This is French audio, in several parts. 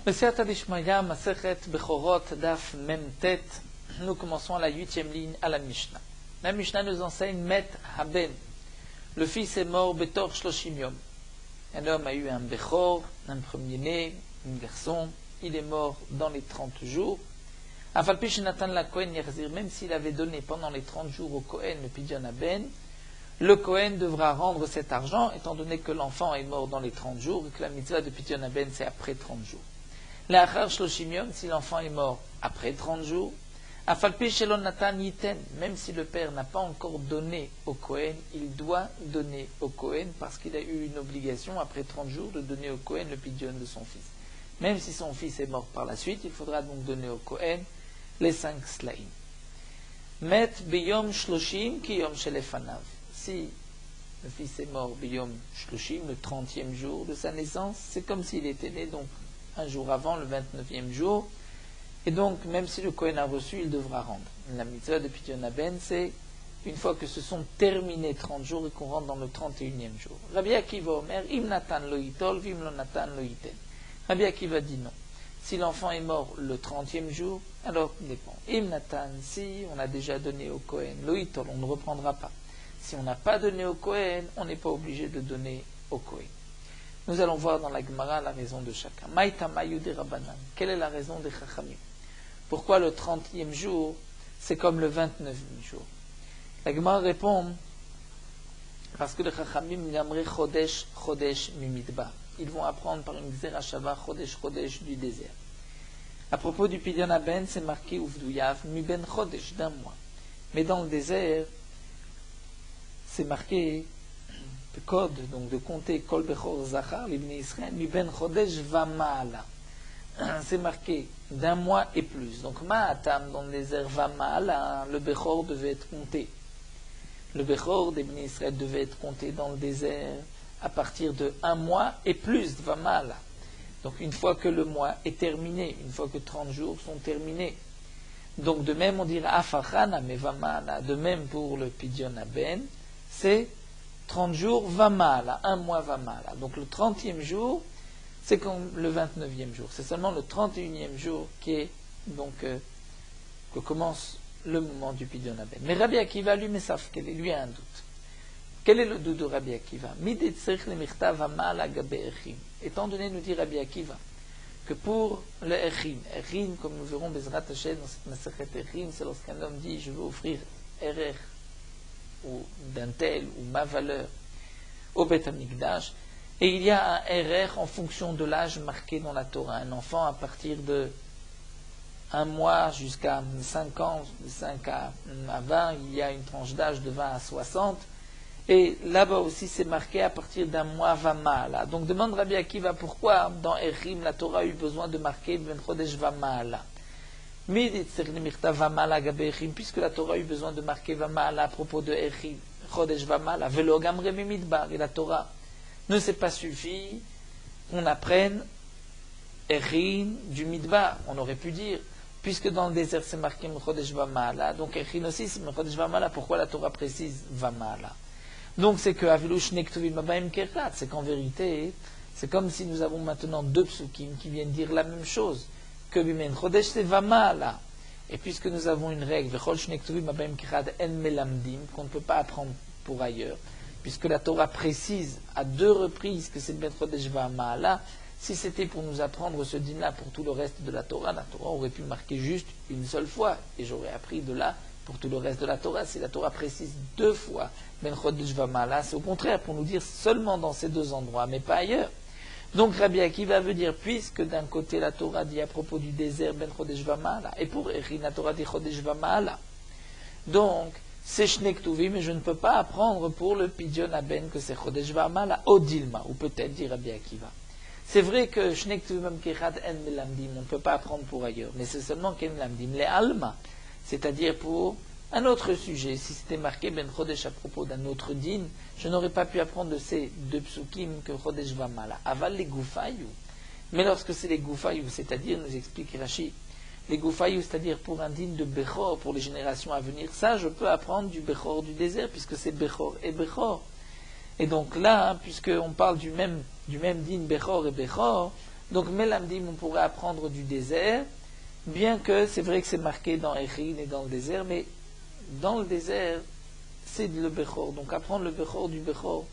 Meseret Adishmaya, Masechet Bechorot, Daf Memtet. Nous commençons à la 8e ligne à la Mishnah. La Mishnah nous enseigne Met Haben. Le fils est mort Betor Shloshim Yom. Un homme a eu un Bechor, un premier-né, un garçon. Il est mort dans les 30 jours. Afalpi Shenatan la Kohen Yerzir, même s'il avait donné pendant les 30 jours au Kohen le Pidyon Haben, le Kohen devra rendre cet argent, étant donné que l'enfant est mort dans les 30 jours et que la mitzvah de Pidyon Haben c'est après 30 jours. L'achar shloshim yom, si l'enfant est mort après 30 jours, afalpi shelon natan yiten, même si le père n'a pas encore donné au Kohen, il doit donner au Kohen parce qu'il a eu une obligation après 30 jours de donner au Kohen le pidyon de son fils. Même si son fils est mort par la suite, il faudra donc donner au Kohen les 5 slaim. Met beyom shloshim ki yom shelefanav. Si le fils est mort beyom shloshim, le 30e jour de sa naissance, c'est comme s'il était né donc un jour avant, le 29e jour, et donc même si le Kohen a reçu, il devra rendre. La mitzvah de Pidyon Haben, c'est une fois que se sont terminés 30 jours et qu'on rentre dans le 31e jour. Rabbi Akiva Omer, im natan lo yitol, vim lo natan lo yiten. Rabbi Akiva dit non. Si l'enfant est mort le 30e jour, alors il dépend. Im natan, si on a déjà donné au Kohen, lo yitol, on ne reprendra pas. Si on n'a pas donné au Kohen, on n'est pas obligé de donner au Kohen. Nous allons voir dans la Gemara la raison de chacun. Maïta mayu de Rabbanan. Quelle est la raison des Chachamim? Pourquoi le 30e jour, c'est comme le 29e jour? La Gemara répond, parce que les Chachamim n'amraient Chodesh, Chodesh mimidba. Ils vont apprendre par une Xerashava Chodesh, Chodesh du désert. À propos du Pidyon Haben, c'est marqué Uvduyav, miben Chodesh, d'un mois. Mais dans le désert, c'est marqué code, donc de compter Kol Bechor Zachar, l'Ibn Israël, mi ben Chodesh va ma'ala. C'est marqué d'un mois et plus. Donc Ma'atam, dans le désert, va ma'ala, le Bechor devait être compté. Le Bechor d'Ibn Israël devait être compté dans le désert à partir de un mois et plus, va ma'ala. Donc une fois que le mois est terminé, une fois que 30 jours sont terminés. Donc de même, on dira Afachana, mais va ma'ala. De même pour le Pidyon Haben, c'est 30 jours va mal, un mois va mal. Donc le 30e jour, c'est comme le 29e jour. C'est seulement le 31e jour qui est donc que commence le moment du Pidyon Haben. Mais Rabbi Akiva lui, lui a un doute. Quel est le doute de Rabbi Akiva? Étant donné, nous dit Rabbi Akiva, que pour le Echim, comme nous verrons Bezrat Hashem dans cette Masechet Echim, c'est lorsqu'un homme dit je veux offrir Erech ou d'un tel ou ma valeur au Beth Amikdash, et il y a un RR en fonction de l'âge marqué dans la Torah. Un enfant à partir de 1 mois jusqu'à 5 ans, de 5 à 20, il y a une tranche d'âge de 20 à 60, et là-bas aussi c'est marqué à partir d'un mois Vamala. Donc demande Rabbi Akiva pourquoi dans Echim la Torah a eu besoin de marquer Ben Chodesh Vamala. Puisque la Torah a eu besoin de marquer Vamala à propos de Echim, Chodesh Vamala, Velo Gamre Mimidbar, et la Torah ne s'est pas suffi qu'on apprenne Echim du Midbar. On aurait pu dire, puisque dans le désert c'est marqué Chodesh Vamala, donc Echim aussi c'est Chodesh Vamala, pourquoi la Torah précise Vamala? Donc c'est que Avilush Nektuvim Abaim Kerat, c'est qu'en vérité, c'est comme si nous avons maintenant 2 psukim qui viennent dire la même chose. Que Bimen Chodesh c'est Vamala. Et puisque nous avons une règle, qu'on ne peut pas apprendre pour ailleurs, puisque la Torah précise à 2 reprises que c'est Ben Chodesh Vamala, si c'était pour nous apprendre ce din-là pour tout le reste de la Torah aurait pu marquer juste une seule fois, et j'aurais appris de là pour tout le reste de la Torah. Si la Torah précise 2 fois Ben Chodesh Vamala, c'est au contraire pour nous dire seulement dans ces 2 endroits, mais pas ailleurs. Donc Rabbi Akiva veut dire, puisque d'un côté la Torah dit à propos du désert Ben Chodesh Vamala, et pour Echin la Torah dit Chodesh Vamala. Donc, c'est Shnektuvim, mais je ne peux pas apprendre pour le Pidyon Haben que c'est Chodesh Vamala, Odilma, ou peut-être dit Rabbi Akiva. C'est vrai que Shnektuvim Kechat En Melamdim, on ne peut pas apprendre pour ailleurs, mais c'est seulement Ken Melamdim, les Alma, c'est-à-dire pour un autre sujet. Si c'était marqué Ben Chodesh à propos d'un autre din, je n'aurais pas pu apprendre de ces 2 psukim que Chodesh Vamala. Aval les Goufayou. Mais lorsque c'est les Goufayou, c'est-à-dire, nous explique Rashi, les Goufayou, c'est-à-dire pour un din de Bechor, pour les générations à venir, ça je peux apprendre du Bechor du désert, puisque c'est Bechor et Bechor. Et donc là, puisqu'on parle du même din Bechor et Bechor, Donc Melamdim, on pourrait apprendre du désert, bien que c'est vrai que c'est marqué dans Echin et dans le désert, mais dans le désert, c'est le Bechor. Donc apprendre le Bechor du Bechor,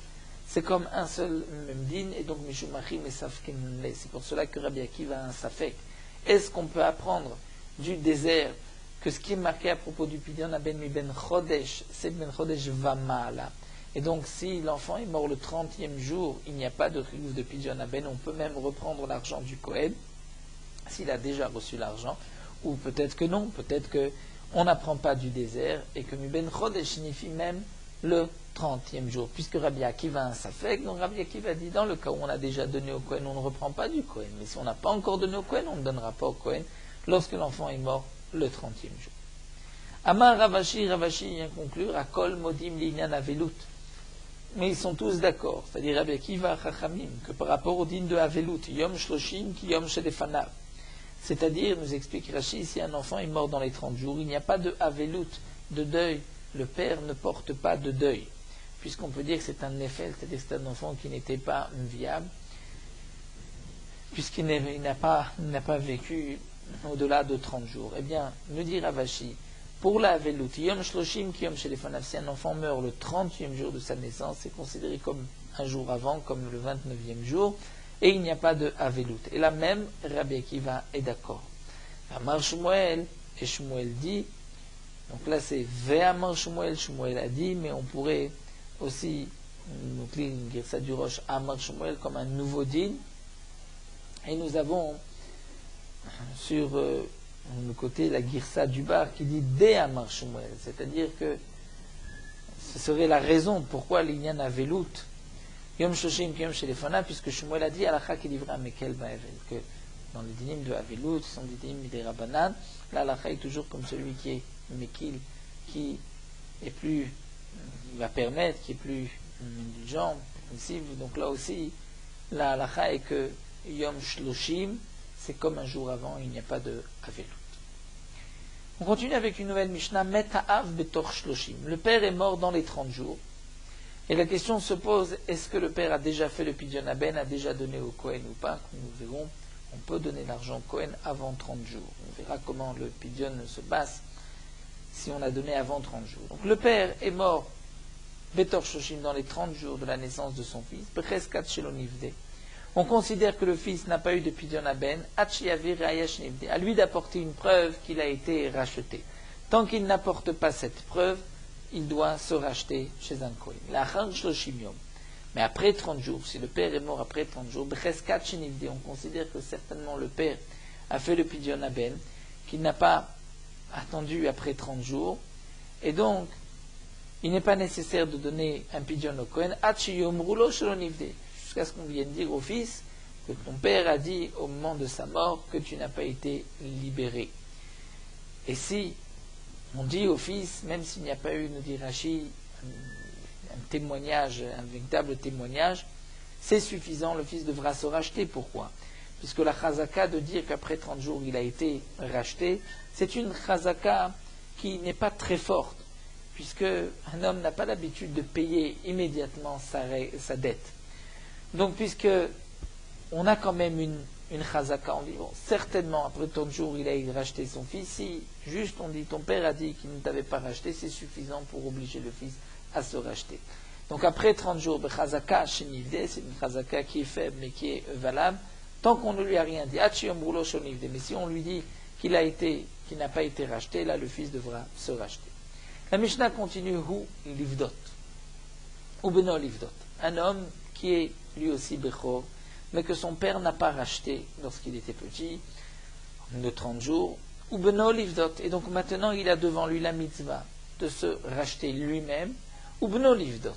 c'est comme un seul Memdin, et donc Mishumachim et Safkin. C'est pour cela que Rabbi Akiva a un Safek. Est-ce qu'on peut apprendre du désert que ce qui est marqué à propos du Pidyon Aben mi ben Chodesh, c'est ben Chodesh Vamala. Et donc si l'enfant est mort le 30e jour, il n'y a pas de Chiyuv de Pidyon Aben, on peut même reprendre l'argent du Kohen, s'il a déjà reçu l'argent, ou peut-être que non, peut-être qu'on n'apprend pas du désert, et que mi ben Chodesh signifie même le 30e jour, puisque Rabbi Akiva a un Safek, donc Rabbi Akiva dit, dans le cas où on a déjà donné au Kohen, on ne reprend pas du Kohen, mais si on n'a pas encore donné au Kohen, on ne donnera pas au Kohen, lorsque l'enfant est mort le 30e jour. Amar Ravashi vient conclure à Kol Modim Linyan Avelut. Mais ils sont tous d'accord, c'est-à-dire Rabbi Akiva Chachamim, que par rapport au din de Avelut, Yom Shloshim ki Yom Shedefanav. C'est-à-dire, nous explique Rashi, si un enfant est mort dans les 30 jours, il n'y a pas de Avelut, de deuil. Le père ne porte pas de deuil, puisqu'on peut dire que c'est un Nefel, c'est-à-dire que c'est un enfant qui n'était pas viable, puisqu'il n'a pas vécu au-delà de 30 jours. Eh bien, nous dit Ravashi, pour la Avelut, Yom Shloshim ki Yom Shedefanav, si un enfant meurt le 30e jour de sa naissance, c'est considéré comme un jour avant, comme le 29e jour, et il n'y a pas de Avelut. Et là même, Rabbi Akiva est d'accord. Amar Shmuel, et Shmuel dit, donc là c'est Ve'amar Shmuel, Shmuel a dit, mais on pourrait aussi, donc une Girsa du Roche, Amar Shmuel comme un nouveau din, et nous avons sur le côté la Girsa du Bar qui dit De Amar Shmuel, c'est-à-dire que ce serait la raison pourquoi l'Inyan Avelut, Yom Shoshim Yom Shelefana, puisque Shmuel a dit Alacha qui livra Mekel Baevel, que dans les dinim de Avelut, ce sont des dinim des Rabbanan, l'Alacha est toujours comme celui qui est Mekil, qui est plus, va permettre, qui est plus indulgent, permissible. Donc là aussi, la Alacha est que Yom Shloshim, c'est comme un jour avant, il n'y a pas de Avelut. On continue avec une nouvelle Mishnah, Meta'av Betor Shloshim. Le père est mort dans les 30 jours. Et la question se pose, est-ce que le père a déjà fait le Pidyon Aben, a déjà donné au Kohen ou pas? Nous verrons, on peut donner l'argent au Kohen avant 30 jours. On verra comment le Pidyon se passe si on a donné avant 30 jours. Donc le père est mort, Betor Shloshim, dans les 30 jours de la naissance de son fils, Becheskat Shelonivde. On considère que le fils n'a pas eu de Pidyon Aben, à lui d'apporter une preuve qu'il a été racheté. Tant qu'il n'apporte pas cette preuve, il doit se racheter chez un Kohen. Mais après 30 jours, si le père est mort après 30 jours, on considère que certainement le père a fait le Pidyon Aben, qu'il n'a pas attendu après 30 jours, et donc il n'est pas nécessaire de donner un Pidyon au Kohen, jusqu'à ce qu'on vienne dire au fils que ton père a dit au moment de sa mort que tu n'as pas été libéré. Et si on dit au fils, même s'il n'y a pas eu, nous dit Rashi, un témoignage, un véritable témoignage, c'est suffisant, le fils devra se racheter. Pourquoi? Puisque la chazaka de dire qu'après 30 jours il a été racheté, c'est une chazaka qui n'est pas très forte, puisque un homme n'a pas l'habitude de payer immédiatement sa dette. Donc, puisque on a quand même une chazaka, on dit, bon, certainement, après 30 jours, il a racheté son fils. Si, juste, on dit, ton père a dit qu'il ne t'avait pas racheté, c'est suffisant pour obliger le fils à se racheter. Donc, après 30 jours, chazaka shenivde, c'est une chazaka qui est faible, mais qui est valable, tant qu'on ne lui a rien dit. Mais si on lui dit qu'il n'a pas été racheté, là, le fils devra se racheter. La Mishnah continue, Hu livdot, ou beno livdot. Un homme qui est lui aussi Bechor, mais que son père n'a pas racheté lorsqu'il était petit, de 30 jours, ou Beno Livdot, et donc maintenant il a devant lui la mitzvah de se racheter lui-même, ou Beno Livdot,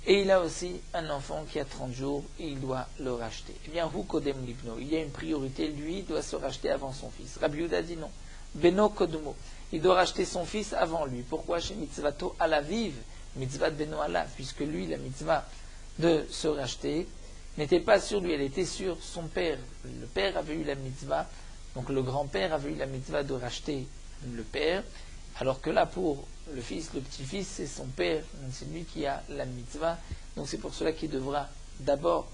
et il a aussi un enfant qui a 30 jours, et il doit le racheter. Eh bien, Hu Kodem Livno, il y a une priorité, lui doit se racheter avant son fils. Rabbi Yehuda dit non, Beno Kodmo, il doit racheter son fils avant lui. Pourquoi? Chez Mitzvato Alaviv, Mitzvat Beno Alav, puisque lui, la mitzvah de se racheter n'était pas sur lui, elle était sur son père. Le père avait eu la mitzvah, donc le grand-père avait eu la mitzvah de racheter le père, alors que là pour le fils, le petit-fils, c'est son père, c'est lui qui a la mitzvah, donc c'est pour cela qu'il devra d'abord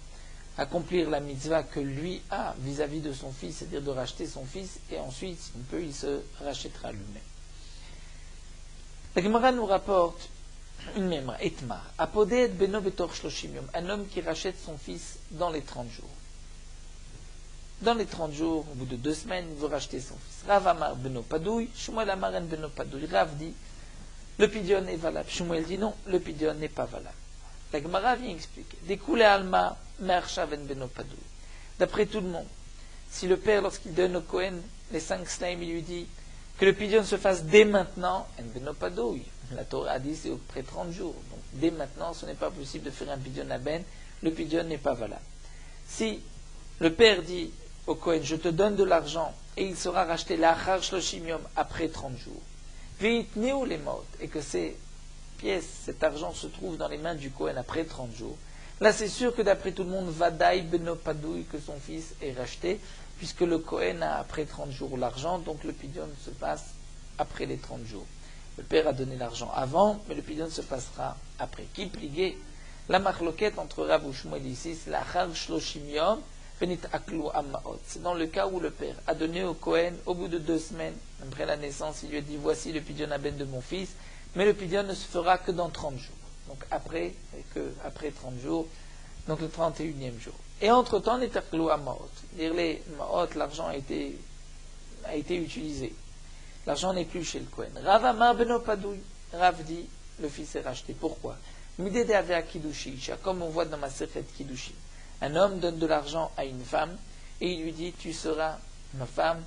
accomplir la mitzvah que lui a vis-à-vis de son fils, c'est-à-dire de racheter son fils, et ensuite, s'il peut, il se rachètera lui-même. La Gemara nous rapporte une mémoire, Etmar, Apodé beno betor shloshim yom, un homme qui rachète son fils dans les 30 jours. Dans les 30 jours, au bout de 2 semaines, il veut racheter son fils. Rav Amar beno padouy, Shmuel Amar en beno padouy. Rav dit, le pidion est valable. Shmuel dit non, le pidion n'est pas valable. La Gemara vient expliquer. Découlé alma me'arshav en beno padouy. D'après tout le monde, si le père, lorsqu'il donne au Kohen les 5 slaim, il lui dit que le pidion se fasse dès maintenant, en beno padouy. La Torah a dit c'est après 30 jours. Donc dès maintenant, ce n'est pas possible de faire un pidion à ben, le pidion n'est pas valable. Si le père dit au Kohen, je te donne de l'argent et il sera racheté l'achar shloshim yom après 30 jours. Veitneu les mot et que ces pièces, cet argent se trouve dans les mains du Kohen après 30 jours. Là, c'est sûr que d'après tout le monde, vadaï beno padouy, que son fils est racheté, puisque le Kohen a après 30 jours l'argent, donc le pidion se passe après les 30 jours. Le père a donné l'argent avant, mais le pidion se passera après. Qui pliguait la marloquette entre Rav et Shmuel ici, c'est l'achar shloshim yom. C'est dans le cas où le père a donné au Kohen, au bout de 2 semaines, après la naissance, il lui a dit, voici le pidion à ben de mon fils, mais le pidion ne se fera que dans 30 jours. Donc après 30 jours, donc le 31e jour. Et entre-temps, les taklu à maot. Les maot, l'argent a été utilisé. L'argent n'est plus chez le Kohen. Rav Amar beno padouy. Rav dit, le fils est racheté. Pourquoi? Midede avea kiddushi, comme on voit dans ma sechet kiddushi. Un homme donne de l'argent à une femme et il lui dit, tu seras ma femme,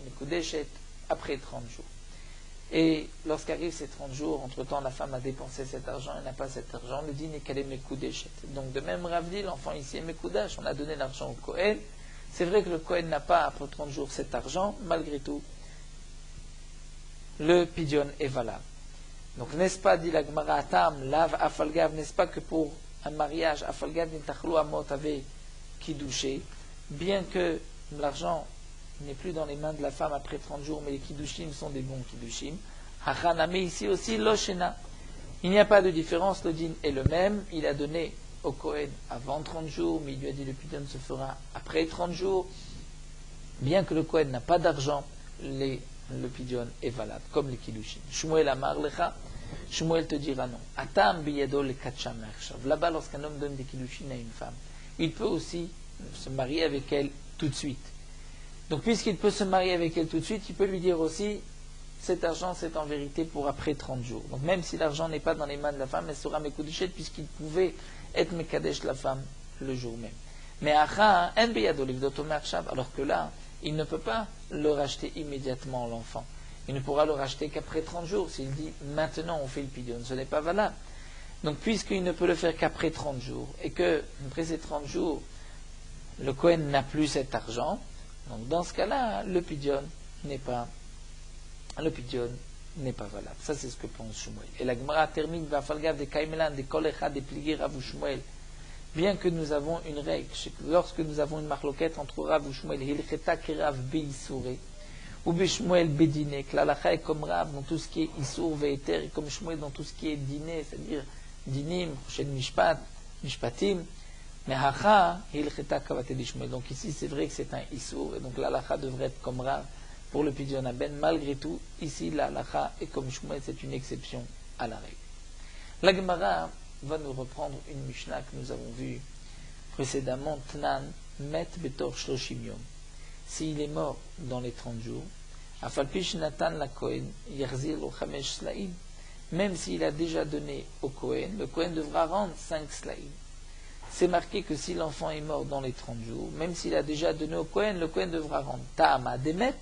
Mekudeshet, après 30 jours. Et lorsqu'arrivent ces 30 jours, entre-temps la femme a dépensé cet argent, elle n'a pas cet argent, le dit n'est qu'elle est Mekudeshet. Donc de même Rav dit, l'enfant ici est Mekudash, on a donné l'argent au Kohen. C'est vrai que le Kohen n'a pas après 30 jours cet argent, malgré tout, le pidion est valable. Donc n'est-ce pas, dit la Gemara, Atam, Lav, Afalgav, n'est-ce pas que pour un mariage, Afalgav Nintachlo Amot avait Kiddouché, bien que l'argent n'est plus dans les mains de la femme après 30 jours, mais les Kiddushim sont des bons Kiddushim. Hachaname ici aussi, Loshena. Il n'y a pas de différence, le din est le même. Il a donné au Kohen avant 30 jours, mais il lui a dit le pidion se fera après 30 jours. Bien que le Kohen n'a pas d'argent, le pidion est valable, comme les Kiddushim. Shmuel Amar Lecha. Shmuel te dira non. Atam biyado le katcham mershav. Là-bas, lorsqu'un homme donne des kiddushin à une femme, il peut aussi se marier avec elle tout de suite. Donc, puisqu'il peut se marier avec elle tout de suite, il peut lui dire aussi, cet argent, c'est en vérité pour après 30 jours. Donc, même si l'argent n'est pas dans les mains de la femme, elle sera mekudeshet, puisqu'il pouvait être mekadesh la femme le jour même. Mais acha, en biyado livdoto mershav, alors que là, il ne peut pas le racheter immédiatement, l'enfant. Il ne pourra le racheter qu'après 30 jours. S'il dit maintenant on fait le pidion, ce n'est pas valable. Donc puisqu'il ne peut le faire qu'après 30 jours, et que après ces 30 jours, le Kohen n'a plus cet argent, donc dans ce cas-là, le pidion n'est pas valable. Ça c'est ce que pense Shmuel. Et la Gemara termine Vafalgav de Kaimelan, de Kolecha, de Pligira, Rav Shmuel. Bien que nous avons une règle, lorsque nous avons une marloquette entre Rav et Shmuel, Hilcheta Kerav Beisouré, ou Bishmuel Bedine, que l'alacha est comme Rav dans tout ce qui est Issour Ve'eter, et comme Shmuel dans tout ce qui est Diné, c'est-à-dire Dinim, Prochaine Mishpat, Mishpatim, mais Hacha, Hilcheta Kavate Shmuel. Donc ici, c'est vrai que c'est un Issour, et donc l'alacha devrait être comme Rav pour le Pidyon Aben. Malgré tout, ici, l'alacha est comme Shmuel, c'est une exception à la règle. La Gemara va nous reprendre une Mishnah que nous avons vue précédemment, Tnan, Met Betor Shloshim Yom. S'il est mort dans les 30 jours, Afalpish Natan la Kohen, Yerzir lo Chamesh Slaim, même s'il a déjà donné au Kohen, le Kohen devra rendre 5 Slaim. C'est marqué que si l'enfant est mort dans les 30 jours, même s'il a déjà donné au Kohen, le Kohen devra rendre Ta'ama Demet,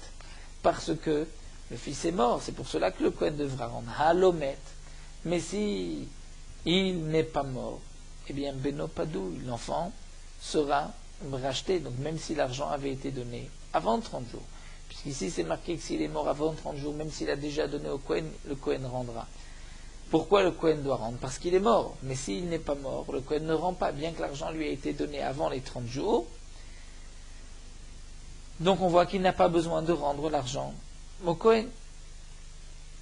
parce que le fils est mort, c'est pour cela que le Kohen devra rendre Halomet. Mais si il n'est pas mort, eh bien Beno Padou, l'enfant, sera racheté, donc même si l'argent avait été donné avant 30 jours, puisqu'ici c'est marqué que s'il est mort avant 30 jours, même s'il a déjà donné au Kohen, le Kohen rendra. Pourquoi le Kohen doit rendre? Parce qu'il est mort, mais s'il n'est pas mort, le Kohen ne rend pas, bien que l'argent lui ait été donné avant les 30 jours. Donc on voit qu'il n'a pas besoin de rendre l'argent au Kohen.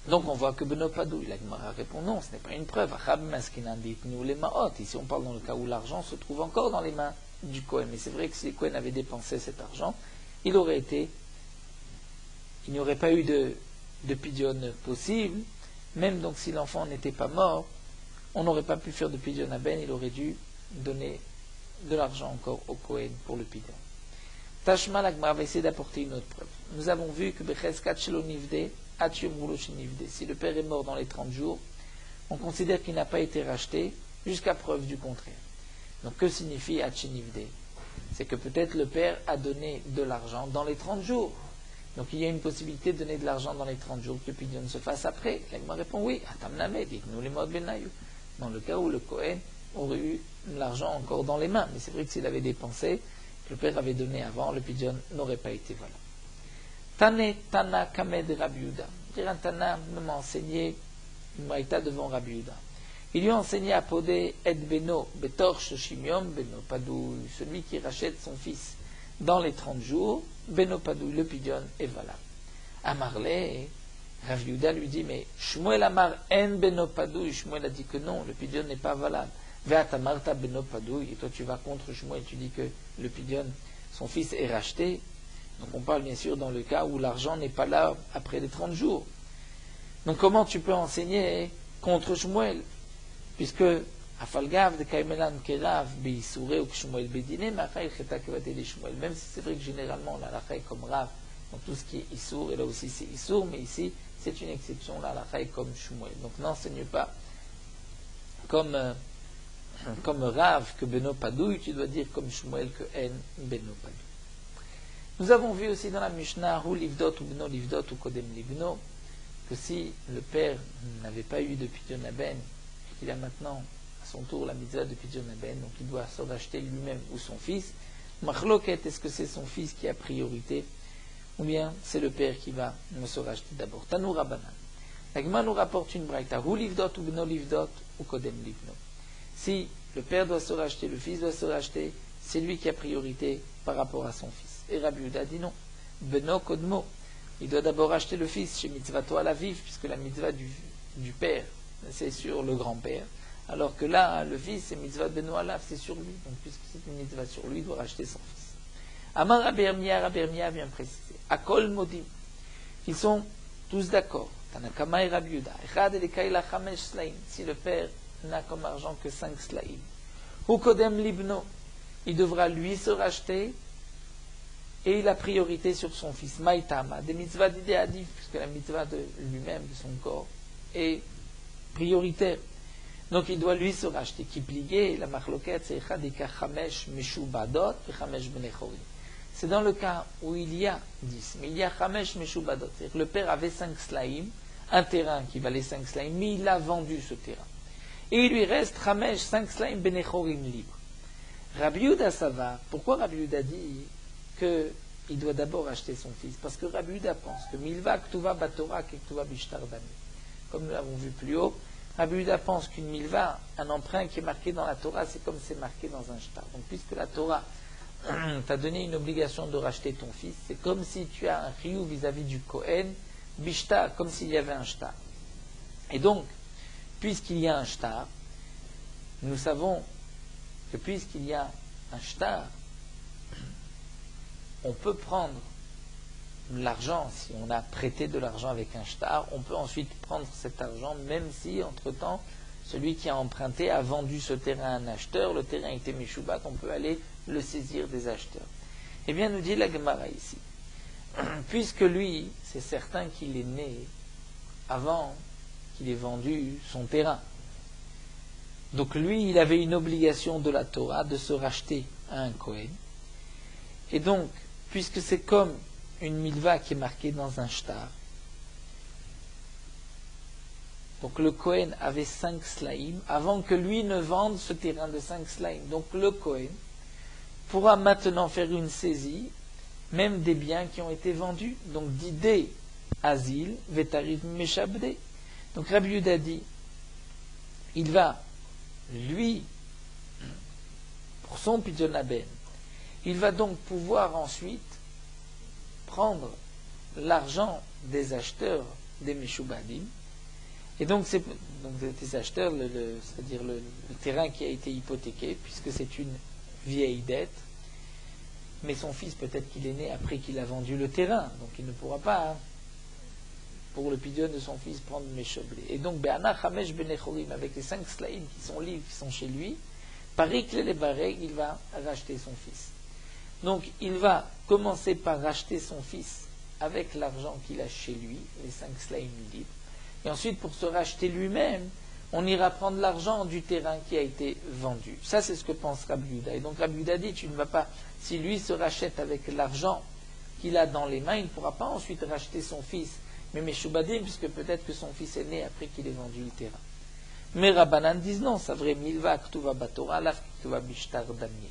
Donc on voit que Beno Padou, la Gemara répond non, ce n'est pas une preuve. Ici on parle dans le cas où l'argent se trouve encore dans les mains du Kohen. Mais c'est vrai que si le Kohen avait dépensé cet argent, il n'y aurait pas eu de pidyon possible. Même donc si l'enfant n'était pas mort, on n'aurait pas pu faire de pidyon à ben, il aurait dû donner de l'argent encore au Kohen pour le pidyon. Tashma l'Agmara va essayer d'apporter une autre preuve. Nous avons vu que Becheskat Shelo Nivde, Atium Roulo Nivde, si le père est mort dans les 30 jours, on considère qu'il n'a pas été racheté jusqu'à preuve du contraire. Donc que signifie Nivde? C'est que peut-être le père a donné de l'argent dans les 30 jours. Donc il y a une possibilité de donner de l'argent dans les 30 jours, que le pidyon se fasse après. L'Agmara répond oui, Atamname, dites-nous les modes Benayu. Dans le cas où le Kohen aurait eu l'argent encore dans les mains. Mais c'est vrai que s'il avait dépensé, que le père avait donné avant, le pidyon n'aurait pas été valable. Tane Tana Kamed Rabbi Yehuda. Un Tana m'a enseigné une braïta devant Rabbi Yehuda. Il lui a enseigné à poder et beno betor shoshim yom beno padou, celui qui rachète son fils dans les 30 jours, beno padou, le pidyon est valable. Amarle, Rabbi Yehuda lui dit, mais Shmuel amar en beno padou, Shmuel a dit que non, le pidyon n'est pas valable. Ve'atamarta beno padou, et toi tu vas contre Shmuel, tu dis que le pidyon, son fils est racheté. Donc on parle bien sûr dans le cas où l'argent n'est pas là après les 30 jours. Donc comment tu peux enseigner contre Shmuel? Puisque Afalgav de Kaimelan Kerav Beisure ou Shmuel Bedine, Machaï Cheta Kevatele Shmuel. Même si c'est vrai que généralement la halakha est comme Rav, donc tout ce qui est Issour, et là aussi c'est Issour, mais ici c'est une exception, la halakha est comme Shmuel. Donc n'enseigne pas comme Rav que Beno Padouille, tu dois dire comme Shmuel que En Beno Padouille. Nous avons vu aussi dans la Mishnah, Hu Livdot ou Beno Livdot ou Kodem Livno, que si le père n'avait pas eu de pidyon ben, et qu'il a maintenant à son tour la mitzvah de pidyon ben, donc il doit se racheter lui-même ou son fils, Machloket, est-ce que c'est son fils qui a priorité, ou bien c'est le père qui va se racheter d'abord? Tanou Rabbanan. La Gemara nous rapporte une braïta, Hu Livdot ou Beno Livdot ou Kodem Livno. Si le père doit se racheter, le fils doit se racheter, c'est lui qui a priorité par rapport à son fils. Et Rabbi Yehuda dit non. Beno Kodmo. Il doit d'abord acheter le fils chez Mitzvato à la vive, puisque la mitzvah du père, c'est sur le grand-père. Alors que là, le fils, c'est Mitzvah Beno Alav, c'est sur lui. Donc, puisque c'est une mitzvah sur lui, il doit racheter son fils. Amar Rabbi Ermia vient préciser. Akol Modim. Ils sont tous d'accord. Tanakama et Rabbi Yehuda. Echad elekaila chamesh slaim. Si le père n'a comme argent que 5 slaim. Hu kodem libno. Il devra lui se racheter et il a priorité sur son fils. Maïtama, des mitzvahs d'idéadif, puisque la mitzvah de lui-même, de son corps, est prioritaire. Donc il doit lui se racheter. Qui plié, la machloket, c'est chadika chamesh meshubadot et chamesh benechorim. C'est dans le cas où il y a 10, mais il y a chamesh meshubadot. C'est-à-dire que le père avait 5 slaim, un terrain qui valait 5 slaim, mais il a vendu ce terrain. Et il lui reste chamesh, 5 slaim benechorim libres. Rabbi Yehuda, ça va. Pourquoi Rabbi Yehuda dit qu'il doit d'abord acheter son fils? Parce que Rabbi Yehuda pense que milva ktuva batora ktuva bishtar dami. Comme nous l'avons vu plus haut, Rabbi Yehuda pense qu'une milva, un emprunt qui est marqué dans la Torah, c'est comme c'est marqué dans un shtar. Donc puisque la Torah t'a donné une obligation de racheter ton fils, c'est comme si tu as un chiyuv vis-à-vis du Kohen, bishtar, comme s'il y avait un shtar. Et donc, puisqu'il y a un shtar, nous savons que puisqu'il y a un shtar, on peut prendre l'argent, si on a prêté de l'argent avec un shtar, on peut ensuite prendre cet argent, même si, entre-temps, celui qui a emprunté a vendu ce terrain à un acheteur, le terrain était Meshubat, on peut aller le saisir des acheteurs. Eh bien, nous dit la Gemara ici, puisque lui, c'est certain qu'il est né avant qu'il ait vendu son terrain. Donc lui, il avait une obligation de la Torah de se racheter à un Kohen. Et donc, puisque c'est comme une milva qui est marquée dans un shtar, donc le Kohen avait 5 slaim avant que lui ne vende ce terrain de 5 slaim. Donc le Kohen pourra maintenant faire une saisie, même des biens qui ont été vendus. Donc d'idée asile, vetariv meshabde. Donc Rabbi Yehuda dit, il va, lui, pour son pidyon ben, il va donc pouvoir ensuite prendre l'argent des acheteurs des Meshubadim. Et donc, des acheteurs, c'est-à-dire le terrain qui a été hypothéqué, puisque c'est une vieille dette, mais son fils, peut-être qu'il est né après qu'il a vendu le terrain, donc il ne pourra pas, hein, pour le pidyon de son fils, prendre Meshoblé. Et donc, Be'ana Chamesh Benechorim, avec les 5 slaïm qui sont libres, qui sont chez lui, Parik Lelebareg, il va racheter son fils. Donc, il va commencer par racheter son fils avec l'argent qu'il a chez lui, les 5 slaïm libres. Et ensuite, pour se racheter lui-même, on ira prendre l'argent du terrain qui a été vendu. Ça, c'est ce que pense Rabbi Yehuda. Et donc, Rabbi Yehuda dit, tu ne vas pas, si lui se rachète avec l'argent qu'il a dans les mains, il ne pourra pas ensuite racheter son fils. Mais Meshubadim, puisque peut-être que son fils est né après qu'il ait vendu le terrain. Mais Rabbanan disent non, c'est vrai, Milva Ktuva Batora, Laf Ktuva Bishtar Damye.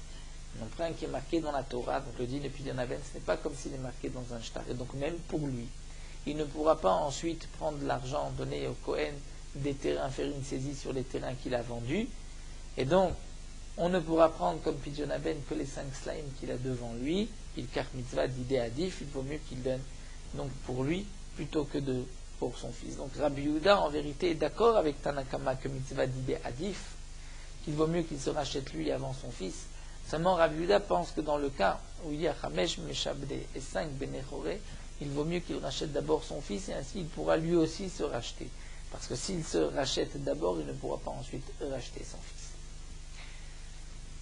Un emprunt qui est marqué dans la Torah, donc le din et Pidyon Aben, ce n'est pas comme s'il est marqué dans un shtar. Et donc, même pour lui, il ne pourra pas ensuite prendre l'argent donné au Kohen des terrains, faire une saisie sur les terrains qu'il a vendus. Et donc, on ne pourra prendre comme Pidyon Aben que les 5 slaim qu'il a devant lui. Il kar mitzvah d'idée adif, il vaut mieux qu'il donne donc pour lui plutôt que pour son fils. Donc Rabbi Yehuda en vérité est d'accord avec Tanakama que mitzvah d'idée adif, qu'il vaut mieux qu'il se rachète lui avant son fils. Seulement Rabbi Yehuda pense que dans le cas où il y a Chamesh Meshabde et 5 Benechoré, il vaut mieux qu'il rachète d'abord son fils et ainsi il pourra lui aussi se racheter. Parce que s'il se rachète d'abord, il ne pourra pas ensuite racheter son fils.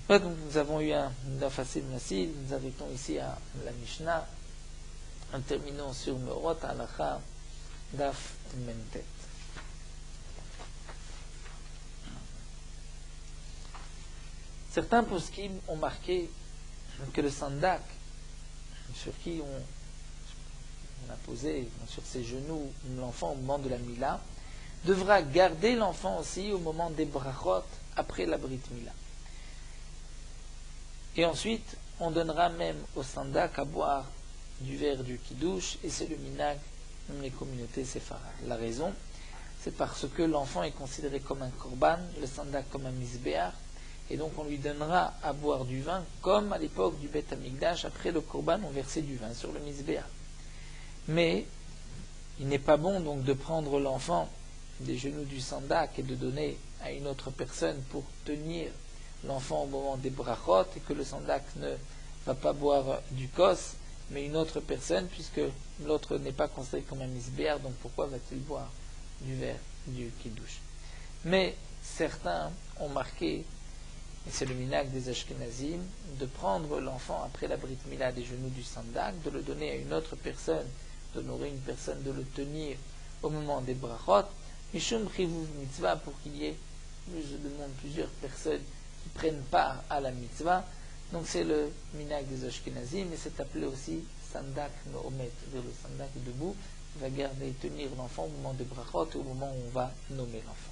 Ouais, donc nous avons eu un Dafasim Nassil, nous arrêtons ici à la Mishnah, en terminant sur Meorot Halacha Daf Mentet. Certains poskim ont marqué que le sandak, sur qui on a posé sur ses genoux l'enfant au moment de la Mila, devra garder l'enfant aussi au moment des brachot après la Brit Mila. Et ensuite, on donnera même au sandak à boire du verre du kiddush, et c'est le minag, même les communautés séfarades. La raison, c'est parce que l'enfant est considéré comme un korban, le sandak comme un misbéar, et donc on lui donnera à boire du vin, comme à l'époque du Beth Amikdash, après le korban, on versait du vin sur le misbéar. Mais il n'est pas bon donc de prendre l'enfant des genoux du sandak et de donner à une autre personne pour tenir l'enfant au moment des brachot, et que le sandak ne va pas boire du kos, mais une autre personne, puisque l'autre n'est pas considéré comme un misbéar, donc pourquoi va-t-il boire du verre du kiddush? Mais certains ont marqué, et c'est le minag des Ashkenazim, de prendre l'enfant après la Brit Mila des genoux du sandak, de le donner à une autre personne, d'honorer une personne, de le tenir au moment des brachot, mishum chivuv mitzvah, pour qu'il y ait plusieurs personnes qui prennent part à la mitzvah. Donc c'est le minag des Ashkenazim, mais c'est appelé aussi sandak no'omet, c'est-à-dire le sandak debout, qui va garder et tenir l'enfant au moment des brachot, au moment où on va nommer l'enfant.